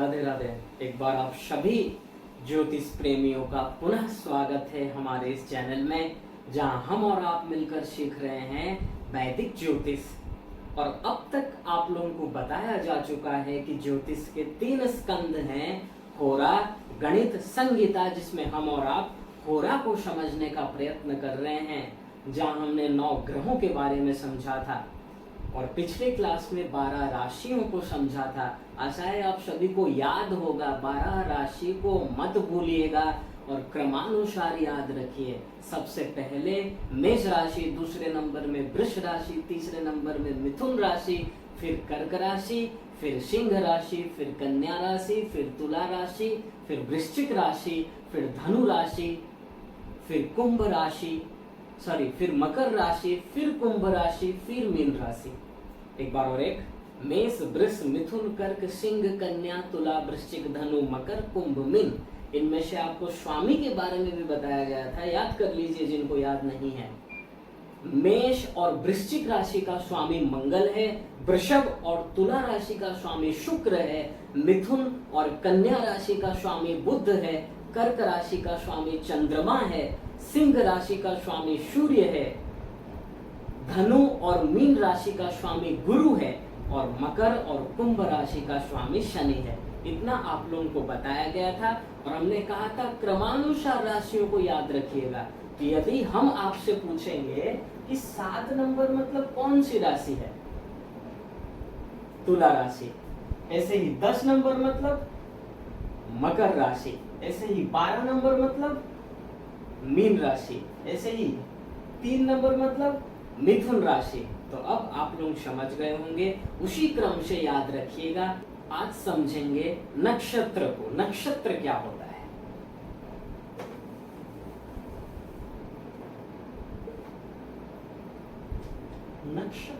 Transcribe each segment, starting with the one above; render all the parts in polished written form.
राधे राधे। एक बार आप सभी ज्योतिष प्रेमियों का पुनः स्वागत है हमारे इस चैनल में, जहां हम और आप मिलकर सीख रहे हैं वैदिक ज्योतिष। और अब तक आप लोगों को बताया जा चुका है कि ज्योतिष के 3 स्कंद हैं, होरा, गणित, संगीता, जिसमें हम और आप होरा को समझने का प्रयत्न कर रहे हैं, जहां हमने 9 ग्रहों के बारे में समझा था और पिछले क्लास में 12 राशियों को समझा था। आशा है आप सभी को याद होगा। 12 राशि को मत भूलिएगा और क्रमानुसार याद रखिए। सबसे पहले मेष राशि, दूसरे नंबर में वृष राशि, तीसरे नंबर में मिथुन राशि, फिर कर्क राशि, फिर सिंह राशि, फिर कन्या राशि, फिर तुला राशि, फिर वृश्चिक राशि, फिर धनु राशि, फिर कुंभ राशि, फिर मकर राशि, फिर कुंभ राशि, फिर मीन राशि। एक बार और, एक मेष, वृष, मिथुन, कर्क, सिंह, कन्या, तुला, वृश्चिक, धनु, मकर, कुंभ, मीन। इनमें से आपको स्वामी के बारे में भी बताया गया था, याद कर लीजिए जिनको याद नहीं है। मेष और वृश्चिक राशि का स्वामी मंगल है, वृषभ और तुला राशि का स्वामी शुक्र है, मिथुन और कन्या राशि का स्वामी बुध है, कर्क राशि का स्वामी चंद्रमा है, सिंह राशि का स्वामी सूर्य है, धनु और मीन राशि का स्वामी गुरु है और मकर और कुंभ राशि का स्वामी शनि है। इतना आप लोगों को बताया गया था और हमने कहा था क्रमानुसार राशियों को याद रखिएगा। तो यदि हम आपसे पूछेंगे कि 7 नंबर मतलब कौन सी राशि है, तुला राशि। ऐसे ही 10 नंबर मतलब मकर राशि, ऐसे ही 12 नंबर मतलब मीन राशि, ऐसे ही 3 नंबर मतलब मिथुन राशि। तो अब आप लोग समझ गए होंगे, उसी क्रम से याद रखिएगा। आज समझेंगे नक्षत्र को। नक्षत्र क्या होता है? नक्षत्र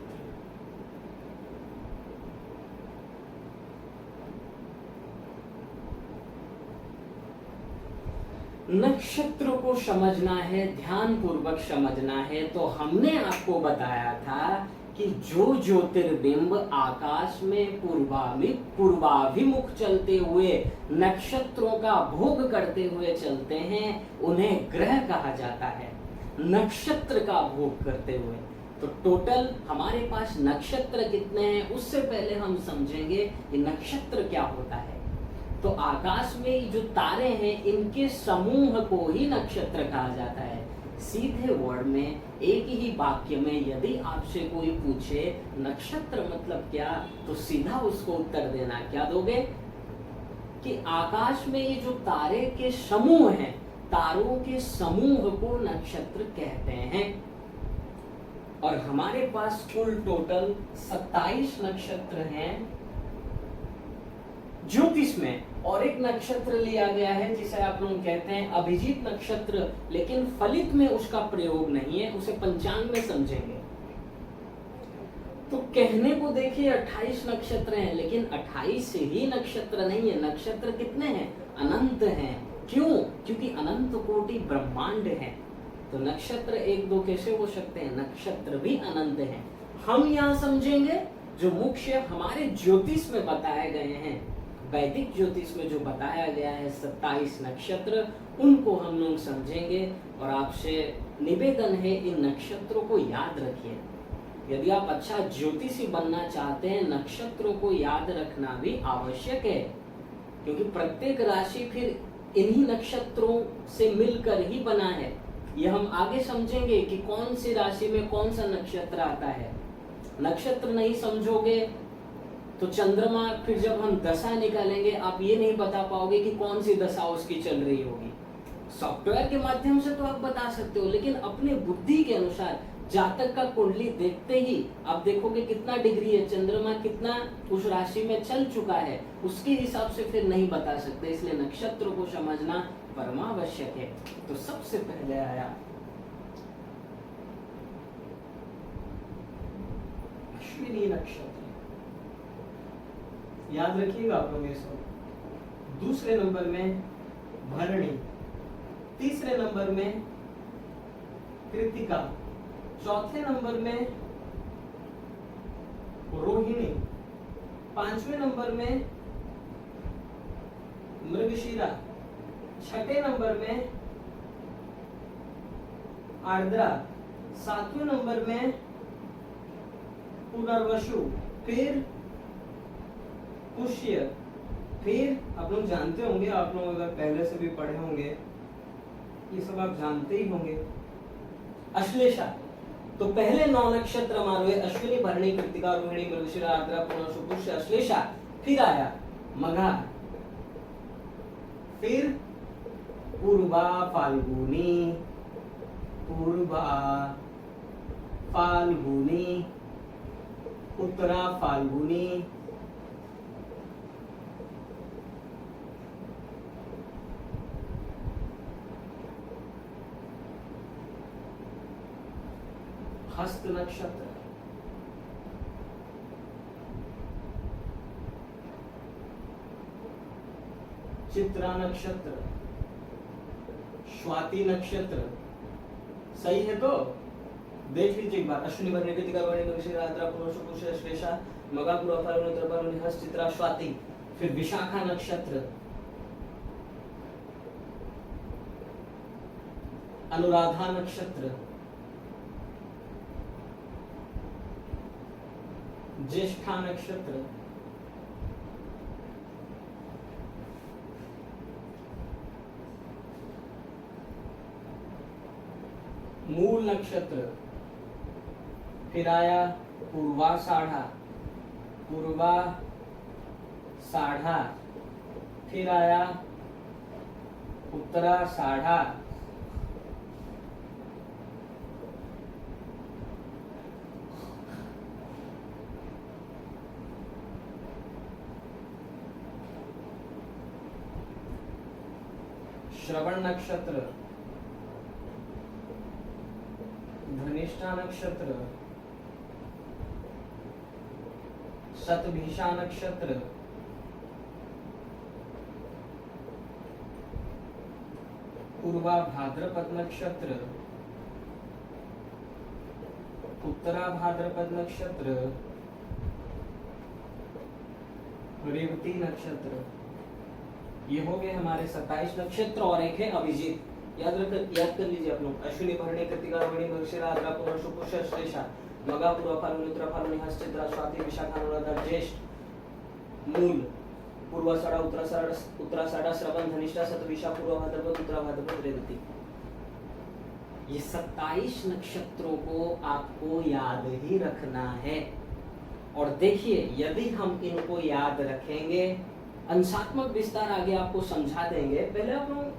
नक्षत्र को समझना है, ध्यान पूर्वक समझना है। तो हमने आपको बताया था कि जो ज्योतिर्बिंब आकाश में पूर्वाभिमुख चलते हुए नक्षत्रों का भोग करते हुए चलते हैं, उन्हें ग्रह कहा जाता है, नक्षत्र का भोग करते हुए। तो टोटल हमारे पास नक्षत्र कितने हैं, उससे पहले हम समझेंगे कि नक्षत्र क्या होता है। तो आकाश में जो तारे हैं, इनके समूह को ही नक्षत्र कहा जाता है। सीधे वर्ड में, एक ही वाक्य में यदि आपसे कोई पूछे नक्षत्र मतलब क्या, तो सीधा उसको उत्तर देना। क्या दोगे? कि आकाश में ये जो तारे के समूह हैं, तारों के समूह को नक्षत्र कहते हैं। और हमारे पास कुल टोटल 27 नक्षत्र हैं ज्योतिष में। और एक नक्षत्र लिया गया है जिसे आप लोग कहते हैं अभिजीत नक्षत्र, लेकिन फलित में उसका प्रयोग नहीं है, उसे पंचांग में समझेंगे। तो कहने को देखिए 28 नक्षत्र हैं, लेकिन 28 ही नक्षत्र नहीं है। नक्षत्र कितने हैं? अनंत हैं। क्यों? क्योंकि अनंत कोटि ब्रह्मांड है। तो नक्षत्र 1-2 कैसे हो सकते हैं? नक्षत्र भी अनंत हैं। हम यहाँ समझेंगे जो मुख्य हमारे ज्योतिष में बताए गए हैं, वैदिक ज्योतिष में जो बताया गया है 27 नक्षत्र, उनको हम लोग समझेंगे। और आपसे निवेदन है, इन नक्षत्रों को याद रखिए। यदि आप अच्छा ज्योतिषी बनना चाहते हैं, नक्षत्रों को याद रखना भी आवश्यक है, क्योंकि प्रत्येक राशि फिर इन्हीं नक्षत्रों से मिलकर ही बना है। यह हम आगे समझेंगे कि कौन सी राशि में कौन सा नक्षत्र आता है। नक्षत्र नहीं समझोगे तो चंद्रमा, फिर जब हम दशा निकालेंगे आप ये नहीं बता पाओगे कि कौन सी दशा उसकी चल रही होगी। सॉफ्टवेयर के माध्यम से तो आप बता सकते हो, लेकिन अपने बुद्धि के अनुसार जातक का कुंडली देखते ही आप देखोगे कितना डिग्री है, चंद्रमा कितना उस राशि में चल चुका है, उसके हिसाब से फिर नहीं बता सकते। इसलिए नक्षत्र को समझना परमावश्यक है। तो सबसे पहले आया अश्विनी नक्षत्र, याद रखिएगा आप लोग इसको। दूसरे नंबर में भरणी, तीसरे नंबर में कृतिका, चौथे नंबर में रोहिणी, 5वें नंबर में मृगशिरा, छठे नंबर में आर्द्रा, सातवें नंबर में पुनर्वसु, फिर पुष्य, फिर आप लोग जानते होंगे, आप लोग अगर पहले से भी पढ़े होंगे, ये सब आप जानते ही होंगे, अश्लेषा। तो पहले 9 नक्षत्र हमारे हुए अश्विनी, भरणी, कृत्तिका, रोहिणी, मृगशिरा, आर्द्रा, पुनर्वसु, पुष्य, अश्लेषा। फिर आया मघा, फिर पूर्वा, फाल्गुनी, पूर्वा, फाल्गुनी, उत्तरा, फाल्गुनी, हस्त नक्षत्र, चित्रा नक्षत्र, स्वाति नक्षत्र। सही है? तो देख लीजिए एक बार, अश्विनी, भरणी, कृत्तिका, रोहिणी, मृगशिरा, आर्द्रा, पुनर्वसु, पुष्य, अश्लेषा, मघा, पूर्वा, फाल्गुनी, उत्तरा, फाल्गुनी, हस्त, चित्रा, स्वाति। फिर विशाखा नक्षत्र, अनुराधा नक्षत्र, ज्येष्ठा नक्षत्र, मूल नक्षत्र, फिर आया पूर्वाषाढ़ा, पूर्वा साढ़ा, फिर आया उत्तराषाढ़ा, श्रवण नक्षत्र, धनिष्ठा नक्षत्र, शतभिषा नक्षत्र, पूर्वा भाद्रपद नक्षत्र, उत्तरा भाद्रपद नक्षत्र, रेवती नक्षत्र। ये हो गए हमारे 27 नक्षत्र और एक है अभिजीत। याद कर लीजिए आप लोग, अश्विनी, भरणी, कृत्तिका, रोहिणी, मृगशिरा, आर्द्रा, पुनर्वसु, पुष्य, अश्लेषा, मघा, पूर्वा, फाल्गुनी, उत्तरा फाल्गुनी, हस्त, चित्रा, स्वाति, विशाखा, अनुराधा, ज्येष्ठ, मूल, पूर्वाषाढ़ा, उत्तराषाढ़ा, श्रवण, धनिष्ठा, शतभिषा, पूर्वा भाद्रपद, उत्तरा भाद्रपद, रेवती। ये 27 नक्षत्रों को आपको याद ही रखना है। और देखिए, यदि हम इनको याद रखेंगे, अंशात्मक विस्तार आगे आपको समझा देंगे। पहले आप लोग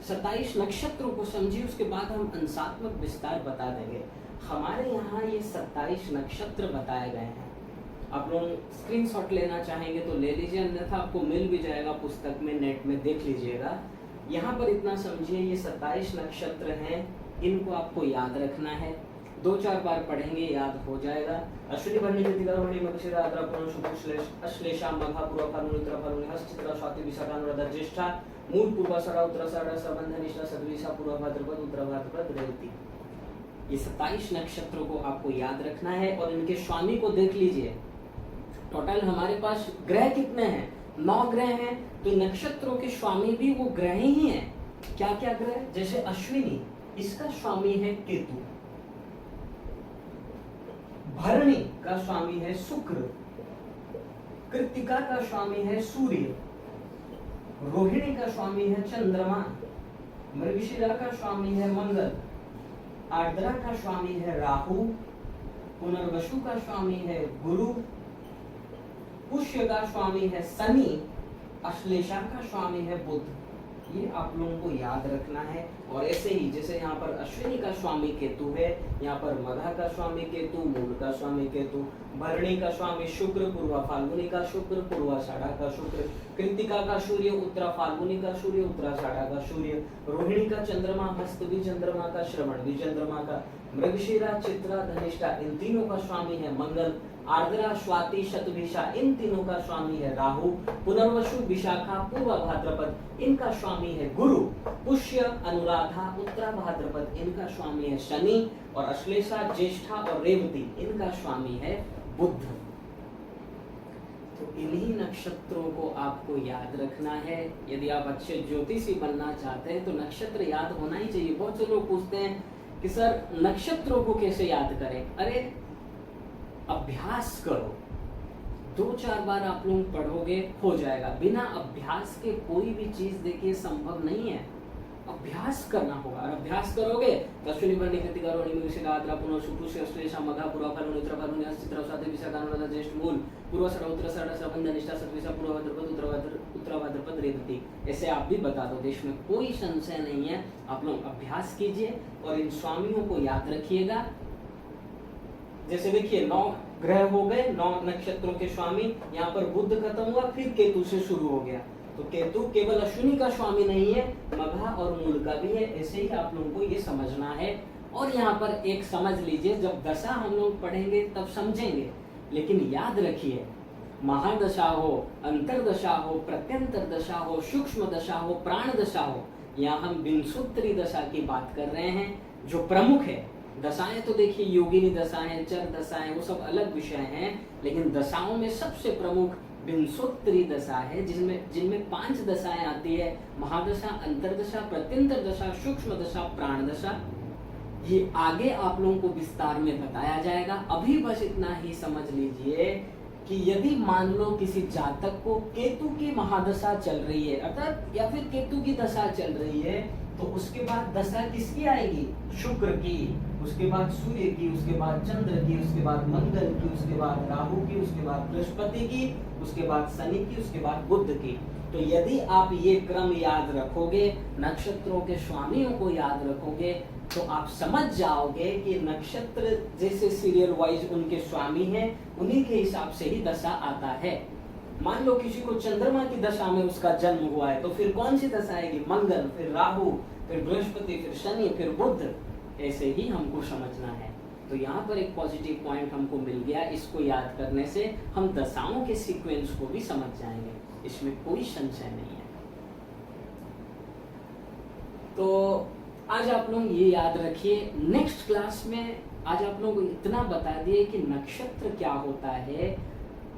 27 नक्षत्रों को समझिए, उसके बाद हम अंशात्मक विस्तार बता देंगे। हमारे यहाँ ये 27 नक्षत्र बताए गए हैं। आप लोग स्क्रीनशॉट लेना चाहेंगे तो ले लीजिए, अन्यथा आपको मिल भी जाएगा पुस्तक में, नेट में देख लीजिएगा। यहाँ पर इतना समझिए, ये 27 नक्षत्र हैं, इनको आपको याद रखना है। 2-4 बार पढ़ेंगे, याद हो जाएगा। अश्विनी, भरणी, कृत्तिका, रोहिणी, मृगशिरा, आर्द्रा, पुनर्वसु, पुष्य, अश्लेषा, मघा, पूर्वा, फाल्गुनी, उत्तरा फाल्गुनी, हस्त, चित्रा, स्वाति, विशाखा, अनुराधा, ज्येष्ठा, मूल, पूर्वाषाढ़ा, उत्तराषाढ़ा, श्रवण, धनिष्ठा, शतभिषा, पूर्वा भाद्रपद, उत्तरा भाद्रपद, रेवती। ये 27 नक्षत्रों को आपको याद रखना है और इनके स्वामी को देख लीजिए। टोटल हमारे पास ग्रह कितने हैं? 9 ग्रह हैं। तो नक्षत्रों के स्वामी भी वो ग्रह ही हैं। क्या क्या ग्रह? जैसे अश्विनी, इसका स्वामी है केतु, भरणी का स्वामी है शुक्र, कृत्तिका का स्वामी है सूर्य, रोहिणी का स्वामी है चंद्रमा, मृगशिरा का स्वामी है मंगल, आर्द्रा का स्वामी है राहु, पुनर्वसु का स्वामी है गुरु, पुष्य का स्वामी है शनि, अश्लेषा का स्वामी है बुध। ये आप लोगों को याद रखना है। और ऐसे ही जैसे यहाँ पर अश्विनी का स्वामी केतु है, यहाँ पर मघा का स्वामी केतु, मूल का स्वामी केतु, भरणी का स्वामी शुक्र, पूर्वा फाल्गुनी का शुक्र, पूर्वाषाढ़ा का शुक्र, कृत्तिका का सूर्य, उत्तरा फाल्गुनी का सूर्य, उत्तराषाढ़ा का सूर्य, रोहिणी का चंद्रमा, हस्त भी चंद्रमा का, श्रवण भी चंद्रमा का, मृगशिरा, चित्रा, धनिष्ठा, इन तीनों का स्वामी है मंगल, आर्द्रा, स्वाति, शतभिषा, इन तीनों का स्वामी है राहु, पुनर्वसु, विशाखा, पूर्वा भाद्रपद, इनका स्वामी है गुरु, पुष्य, अनुराधा, उत्तरा भाद्रपद, इनका स्वामी है शनि, और अश्लेषा, ज्येष्ठा और रेवती, इनका स्वामी है बुध। तो इन्हीं नक्षत्रों को आपको याद रखना है। यदि आप अच्छे ज्योतिषी बनना चाहते हैं तो नक्षत्र याद होना ही चाहिए। बहुत से लोग पूछते हैं कि सर नक्षत्रों को कैसे याद करें। अरे अभ्यास करो, 2-4 बार आप लोग पढ़ोगे हो जाएगा। बिना अभ्यास के कोई भी चीज देखिए संभव नहीं है। अभ्यास करना होगा और अभ्यास करोगे तो अश्विनी भरणी कृतिका रोहिणी मृगशिरा आद्रा पुनर्वसु पुष्य अश्लेषा मघा पूर्वा फाल्गुन उत्तरा फाल्गुन चित्रा स्वाति विशाखा अनुराधा ज्येष्ठ मूल पूर्वाषाढ़ उत्तराषाढ़ श्रवण धनिष्ठा शतभिषा पूर्व भाद्रपद उत्तरा भाद्रपद रेवती। ऐसे आप भी बता दो, देश में कोई संशय नहीं है। आप लोग अभ्यास कीजिए और इन स्वामियों को याद रखिएगा। जैसे देखिए 9 ग्रह हो गए, 9 नक्षत्रों के स्वामी। यहाँ पर बुध खत्म हुआ, फिर केतु से शुरू हो गया। तो केतु केवल अश्विनी का स्वामी नहीं है, मघा और मूल का भी है। ऐसे ही आप लोगों को ये समझना है। और यहाँ पर एक समझ लीजिए, जब दशा हम लोग पढ़ेंगे तब समझेंगे, लेकिन याद रखिए महादशा हो, अंतरदशा हो, प्रत्यंतर दशा हो, सूक्ष्म दशा हो, प्राण दशा हो, यहाँ हम विंशोत्तरी दशा की बात कर रहे हैं जो प्रमुख है। दशाएं तो देखिए योगिनी दशाएं, चर दशाएं, वो सब अलग विषय हैं, लेकिन दशाओं में सबसे प्रमुख विंशोत्तरी दशा है, जिनमें 5 दशाएं आती है। महादशा, अंतरदशा, प्रत्यंतर दशा, सूक्ष्म दशा, प्राण दशा। ये आगे आप लोगों को विस्तार में बताया जाएगा। अभी बस इतना ही समझ लीजिए कि यदि मान लो किसी जातक को केतु की महादशा चल रही है, अर्थात या फिर केतु की दशा चल रही है, तो उसके बाद दशा किसकी आएगी? शुक्र की, उसके बाद सूर्य की, उसके बाद चंद्र की, उसके बाद मंगल की, उसके बाद राहु की, उसके बाद बृहस्पति की, उसके बाद शनि की, उसके बाद बुध की। तो यदि आप ये क्रम याद रखोगे, नक्षत्रों के स्वामियों को याद रखोगे, तो आप समझ जाओगे कि नक्षत्र जैसे सीरियल वाइज उनके स्वामी हैं, उन्हीं के हिसाब से ही दशा आता है। मान लो किसी को चंद्रमा की दशा में उसका जन्म हुआ है, तो फिर कौन सी दशा आएगी? मंगल, फिर राहु, फिर बृहस्पति, फिर शनि, फिर बुध। ऐसे ही हमको समझना है। तो यहाँ पर एक पॉजिटिव पॉइंट हमको मिल गया। इसको याद करने से हम दशाओं के सीक्वेंस को भी समझ जाएंगे, इसमें कोई संशय नहीं है। तो आज आप लोग ये याद रखिए। नेक्स्ट क्लास में आज आप लोगों को इतना बता दिए कि नक्षत्र क्या होता है।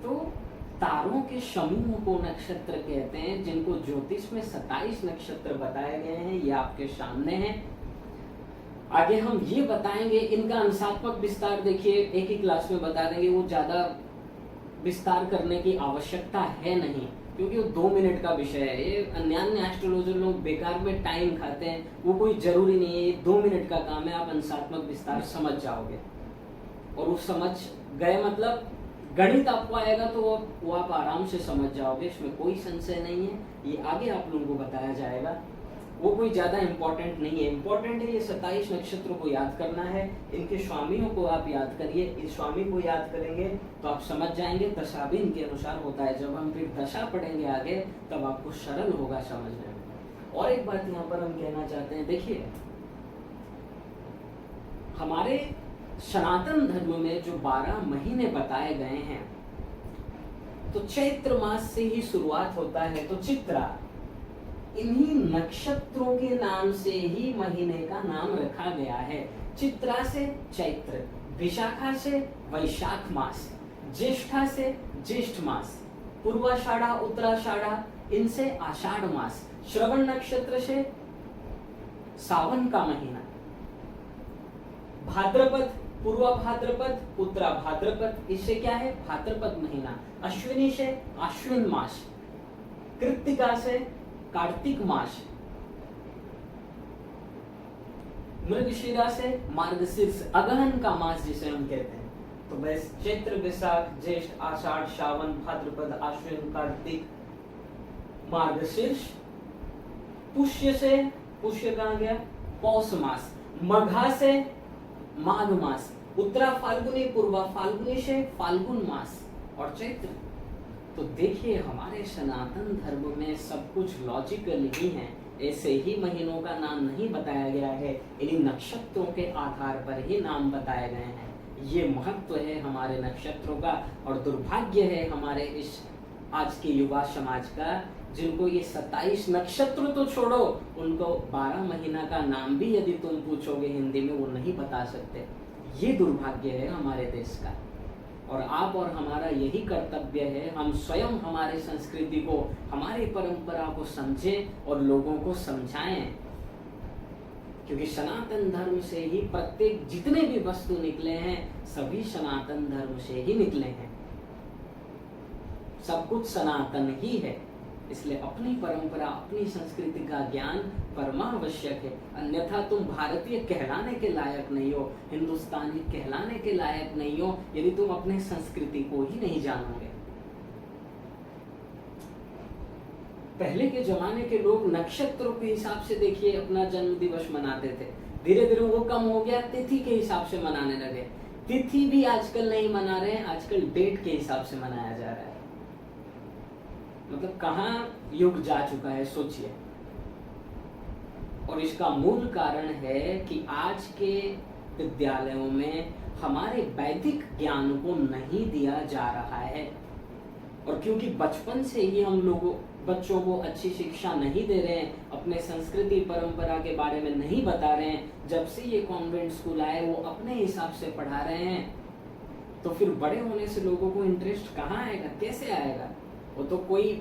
तो तारों के समूह को नक्षत्र कहते हैं, जिनको ज्योतिष में 27 नक्षत्र बताए गए हैं। ये आपके सामने हैं। आगे हम ये बताएंगे, इनका अंशात्मक विस्तार देखिए एक ही क्लास में बता देंगे, वो ज्यादा विस्तार करने की आवश्यकता है नहीं, क्योंकि वो 2 मिनट का विषय है। ये अन्य एस्ट्रोलॉजर लोग बेकार में टाइम खाते हैं, वो कोई जरूरी नहीं है। ये 2 मिनट का काम है, आप अंशात्मक विस्तार समझ जाओगे। और वो समझ गए मतलब गणित आपको आएगा तो वो आप आराम से समझ जाओगे, इसमें कोई संशय नहीं है। ये आगे आप लोगों को बताया जाएगा, वो कोई ज्यादा इंपॉर्टेंट नहीं है। इंपॉर्टेंट है ये 27 नक्षत्रों को याद करना है, इनके स्वामियों को आप याद करिए। इस स्वामी को याद करेंगे तो आप समझ जाएंगे। दशा भी इनके अनुसार होता है। जब हम फिर दशा पढ़ेंगे आगे, तब आपको सरल होगा समझने में। और एक बात यहाँ पर हम कहना चाहते हैं, देखिए हमारे सनातन धर्म में जो 12 महीने बताए गए हैं, तो चैत्र मास से ही शुरुआत होता है। तो चित्रा, इन्हीं नक्षत्रों के नाम से ही महीने का नाम रखा गया है। चित्रा से चैत्र, विशाखा से वैशाख मास, ज्येष्ठा से ज्येष्ठ मास, पूर्वाषाढ़ा उत्तराषाढ़ा इनसे आषाढ़ मास, श्रवण नक्षत्र से सावन का महीना, भाद्रपद, पूर्वा भाद्रपद, उत्तरा भाद्रपद, इससे क्या है? भाद्रपद महीना, अश्विनी से आश्विन मास, कृत्तिका से कार्तिक मास, मृगशिरा से मार्गशीर्ष, अगहन का मास जिसे हम कहते हैं। तो बस चैत्र, वैशाख, ज्येष्ठ, आषाढ़, श्रावण, भाद्रपद, आश्विन, कार्तिक, मार्गशीर्ष, पुष्य से, पुष्य कहाँ गया? पौष मास, मघा से माघ मास, उत्तरा फाल्गुनी, पूर्वा फाल्गुनी से फाल्गुन मास, और चैत्र। तो देखिए हमारे सनातन धर्म में सब कुछ लॉजिकल ही है। ऐसे ही महीनों का नाम नहीं बताया गया है, इन्हीं नक्षत्रों के आधार पर ही नाम बताए गए हैं। ये महत्व है हमारे नक्षत्रों का। और दुर्भाग्य है हमारे इस आज के युवा समाज का, जिनको ये 27 नक्षत्र तो छोड़ो, उनको 12 महीना का नाम भी यदि तुम पूछोगे हिंदी में, वो नहीं बता सकते। ये दुर्भाग्य है हमारे देश का। और आप और हमारा यही कर्तव्य है, हम स्वयं हमारे संस्कृति को, हमारी परंपरा को समझें और लोगों को समझाएं। क्योंकि सनातन धर्म से ही प्रत्येक जितने भी वस्तु निकले हैं सभी सनातन धर्म से ही निकले हैं, सब कुछ सनातन ही है। इसलिए अपनी परंपरा, अपनी संस्कृति का ज्ञान परमावश्यक है, अन्यथा तुम भारतीय कहलाने के लायक नहीं हो, हिंदुस्तानी कहलाने के लायक नहीं हो, यदि तुम अपने संस्कृति को ही नहीं जानोगे। पहले के जमाने के लोग नक्षत्रों के हिसाब से देखिए अपना जन्म दिवस मनाते थे, धीरे धीरे वो कम हो गया, तिथि के हिसाब से मनाने लगे। तिथि भी आजकल नहीं मना रहे हैं, आजकल डेट के हिसाब से मनाया जा रहा है। मतलब कहाँ युग जा चुका है सोचिए। और इसका मूल कारण है कि आज के विद्यालयों में हमारे वैदिक ज्ञान को नहीं दिया जा रहा है, और क्योंकि बचपन से ही हम लोगों बच्चों को अच्छी शिक्षा नहीं दे रहे हैं, अपने संस्कृति परंपरा के बारे में नहीं बता रहे हैं, जब से ये कॉन्वेंट स्कूल आए वो अपने हिसाब से पढ़ा रहे हैं, तो फिर बड़े होने से लोगों को इंटरेस्ट कहाँ आएगा, कैसे आएगा? वो तो कोई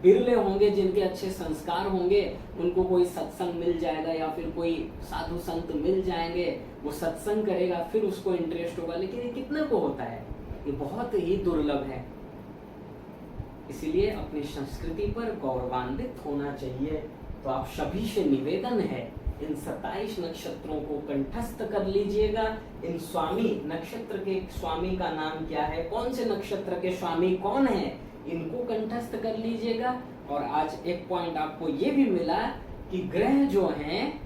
बिरले होंगे जिनके अच्छे संस्कार होंगे, उनको कोई सत्संग मिल जाएगा या फिर कोई साधु संत मिल जाएंगे, वो सत्संग करेगा, फिर उसको इंटरेस्ट होगा। लेकिन ये कितने को होता है? ये बहुत ही दुर्लभ है। इसीलिए अपनी संस्कृति पर गौरवान्वित होना चाहिए। तो आप सभी से निवेदन है, इन 27 नक्षत्रों को कंठस्थ कर लीजिएगा। इन स्वामी नक्षत्र के स्वामी का नाम क्या है, कौन से नक्षत्र के स्वामी कौन है, इनको कंठस्थ कर लीजिएगा। और आज एक पॉइंट आपको ये भी मिला कि ग्रह जो हैं,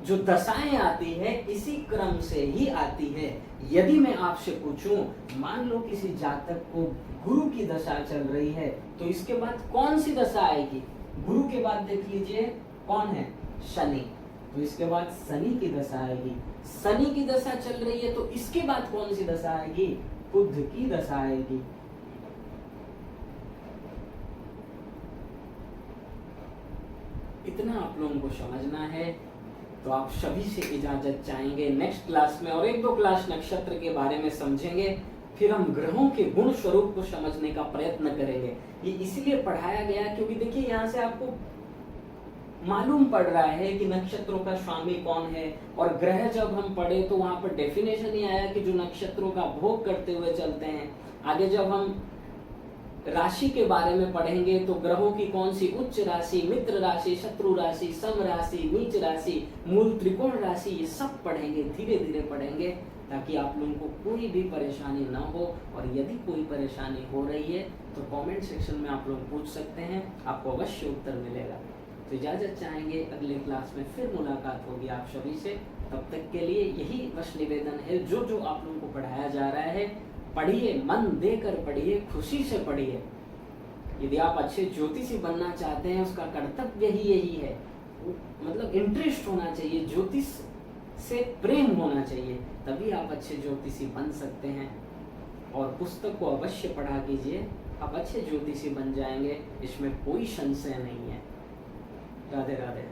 जो दशाएं आती है इसी क्रम से ही आती है। यदि मैं आपसे पूछूं, मान लो किसी जातक को गुरु की दशा चल रही है, तो इसके बाद कौन सी दशा आएगी? गुरु के बाद देख लीजिए कौन है, शनि, तो इसके बाद शनि की दशा आएगी। शनि की दशा चल रही है तो इसके बाद कौन सी दशा आएगी? बुध की दशा आएगी। इतना आप लोगों को समझना है। तो आप सभी से इजाजत चाहेंगे, नेक्स्ट क्लास में और एक दो क्लास नक्षत्र के बारे में समझेंगे, फिर हम ग्रहों के गुण स्वरूप को समझने का प्रयत्न करेंगे। ये इसलिए पढ़ाया गया क्योंकि देखिए यहाँ से आपको मालूम पड़ रहा है कि नक्षत्रों का स्वामी कौन है, और ग्रह जब हम पढ़े तो वहां पर डेफिनेशन ही आया कि जो नक्षत्रों का भोग करते हुए चलते हैं। आगे जब हम राशि के बारे में पढ़ेंगे तो ग्रहों की कौन सी उच्च राशि, मित्र राशि, शत्रु राशि, सम राशि, नीच राशि, मूल त्रिकोण राशि, ये सब पढ़ेंगे, धीरे धीरे पढ़ेंगे, ताकि आप लोगों को कोई भी परेशानी ना हो। और यदि कोई परेशानी हो रही है तो कमेंट सेक्शन में आप लोग पूछ सकते हैं, आपको अवश्य उत्तर मिलेगा। तो इजाजत चाहेंगे, अगले क्लास में फिर मुलाकात होगी आप सभी से। तब तक के लिए यही बस निवेदन है, जो जो आप लोगों को पढ़ाया जा रहा है पढ़िए, मन देकर पढ़िए, खुशी से पढ़िए। यदि आप अच्छे ज्योतिषी बनना चाहते हैं, उसका कर्तव्य ही यही है, मतलब इंटरेस्ट होना चाहिए, ज्योतिष से प्रेम होना चाहिए, तभी आप अच्छे ज्योतिषी बन सकते हैं। और पुस्तक को अवश्य पढ़ा कीजिए, आप अच्छे ज्योतिषी बन जाएंगे, इसमें कोई संशय नहीं है। राधे राधे।